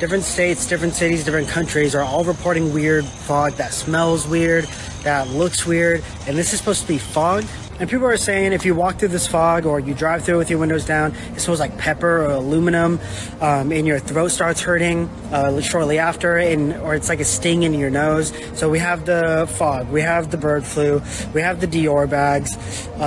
different states, different cities, different countries are all reporting weird fog that smells weird, that looks weird, and this is supposed to be fog. And people are saying if you walk through this fog or you drive through with your windows down, it smells like pepper or aluminum, and your throat starts hurting shortly after, or it's like a sting in your nose. So we have the fog, we have the bird flu, we have the Dior bags,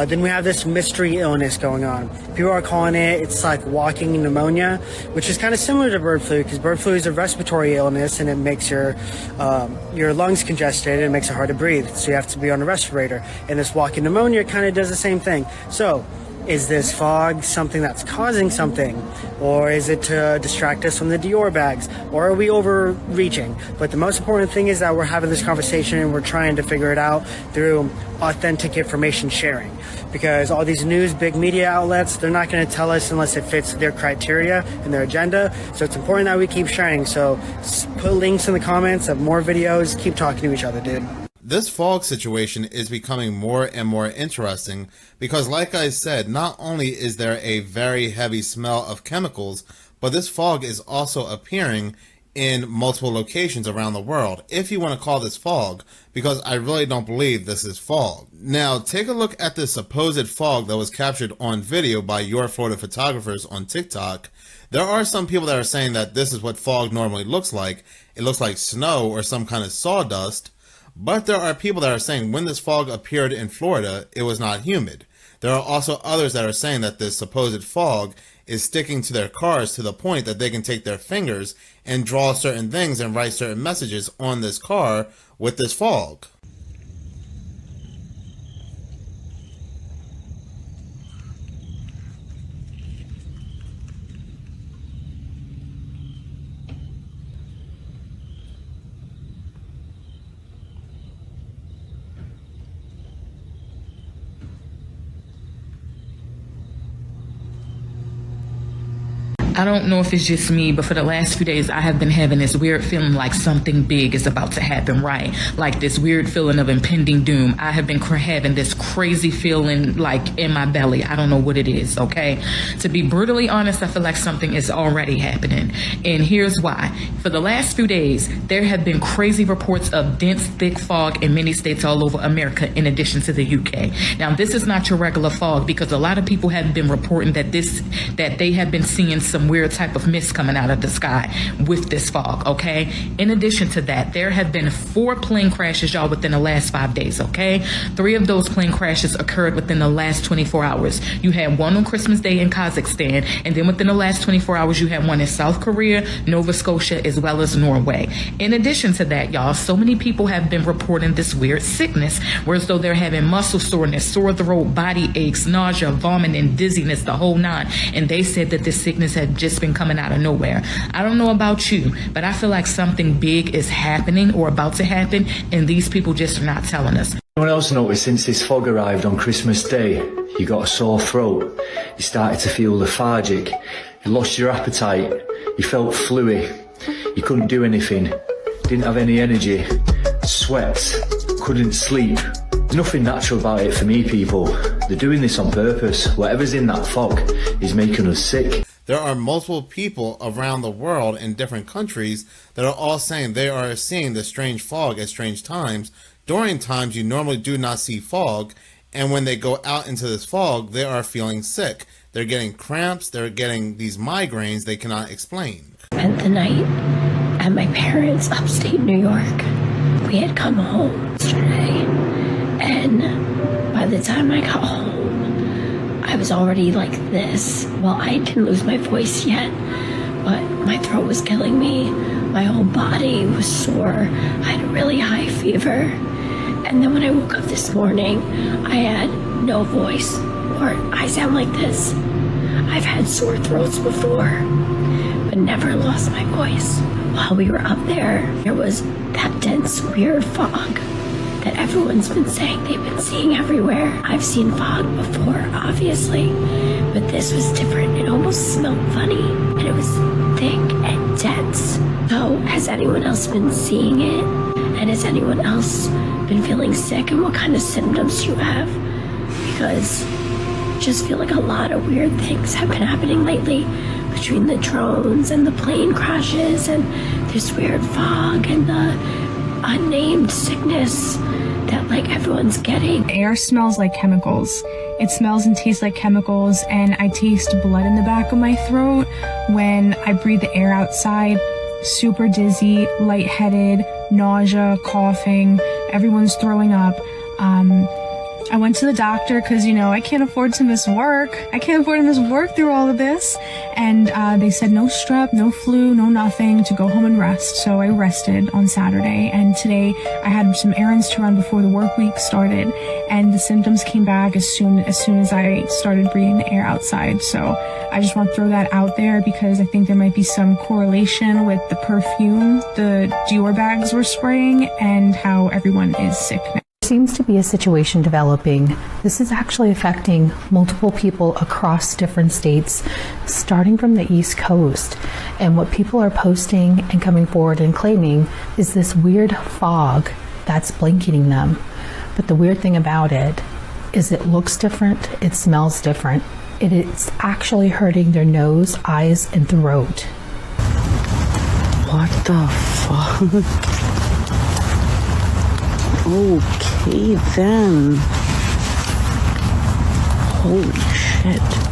then we have this mystery illness going on. People are calling it's like walking pneumonia, which is kind of similar to bird flu, because bird flu is a respiratory illness and it makes your lungs congested and it makes it hard to breathe. So you have to be on a respirator. And this walking pneumonia kind of does the same thing. So is this fog something that's causing something, or is it to distract us from the Dior bags, or are we overreaching? But the most important thing is that we're having this conversation and we're trying to figure it out through authentic information sharing, because all these news big media outlets, they're not going to tell us unless it fits their criteria and their agenda. So it's important that we keep sharing. So put links in the comments of more videos. Keep talking to each other, dude. This fog situation is becoming more and more interesting because, like I said, not only is there a very heavy smell of chemicals, but this fog is also appearing in multiple locations around the world, if you want to call this fog, because I really don't believe this is fog. Now, take a look at this supposed fog that was captured on video by Your Florida Photographers on TikTok. There are some people that are saying that this is what fog normally looks like. It looks like snow or some kind of sawdust. But there are people that are saying when this fog appeared in Florida, it was not humid. There are also others that are saying that this supposed fog is sticking to their cars to the point that they can take their fingers and draw certain things and write certain messages on this car with this fog. I don't know if it's just me, but for the last few days, I have been having this weird feeling like something big is about to happen, right? Like this weird feeling of impending doom. I have been having this crazy feeling like in my belly. I don't know what it is, okay? To be brutally honest, I feel like something is already happening. And here's why. For the last few days, there have been crazy reports of dense, thick fog in many states all over America, in addition to the UK. Now, this is not your regular fog, because a lot of people have been reporting that they have been seeing some weird type of mist coming out of the sky with this fog, okay? In addition to that, there have been 4 plane crashes, y'all, within the last 5 days, okay? 3 of those plane crashes occurred within the last 24 hours. You had one on Christmas Day in Kazakhstan, and then within the last 24 hours, you had one in South Korea, Nova Scotia, as well as Norway. In addition to that, y'all, so many people have been reporting this weird sickness, whereas though they're having muscle soreness, sore throat, body aches, nausea, vomiting, dizziness, the whole 9. And they said that this sickness had just been coming out of nowhere. I don't know about you, but I feel like something big is happening or about to happen, and these people just are not telling us. Anyone else noticed since this fog arrived on Christmas Day, you got a sore throat, you started to feel lethargic, you lost your appetite, you felt fluey, you couldn't do anything, didn't have any energy, sweats, couldn't sleep. There's nothing natural about it for me, people. They're doing this on purpose. Whatever's in that fog is making us sick. There are multiple people around the world in different countries that are all saying they are seeing this strange fog at strange times, during times you normally do not see fog, and when they go out into this fog, they are feeling sick. They're getting cramps, they're getting these migraines they cannot explain. Spent the night at my parents' upstate New York. We had come home yesterday, and by the time I got home, I was already like this. Well, I didn't lose my voice yet, but my throat was killing me. My whole body was sore. I had a really high fever. And then when I woke up this morning, I had no voice, or I sound like this. I've had sore throats before, but never lost my voice. While we were up there was that dense, weird fog that everyone's been saying they've been seeing everywhere. I've seen fog before, obviously, but this was different. It almost smelled funny, and it was thick and dense. So, has anyone else been seeing it? And has anyone else been feeling sick? And what kind of symptoms you have? Because I just feel like a lot of weird things have been happening lately between the drones and the plane crashes and this weird fog and the unnamed sickness that like everyone's getting. Air smells like chemicals. It smells and tastes like chemicals, and I taste blood in the back of my throat when I breathe the air outside. Super dizzy, lightheaded, nausea, coughing, everyone's throwing up. I went to the doctor because, I can't afford to miss work. I can't afford to miss work through all of this. And they said no strep, no flu, no nothing, to go home and rest. So I rested on Saturday. And today I had some errands to run before the work week started. And the symptoms came back as soon as I started breathing the air outside. So I just want to throw that out there because I think there might be some correlation with the perfume the Dior bags were spraying and how everyone is sick now. Seems to be a situation developing. This is actually affecting multiple people across different states, starting from the East Coast. And what people are posting and coming forward and claiming is this weird fog that's blanketing them. But the weird thing about it is it looks different, it smells different. It's actually hurting their nose, eyes, and throat. What the fuck? Okay then. Holy shit.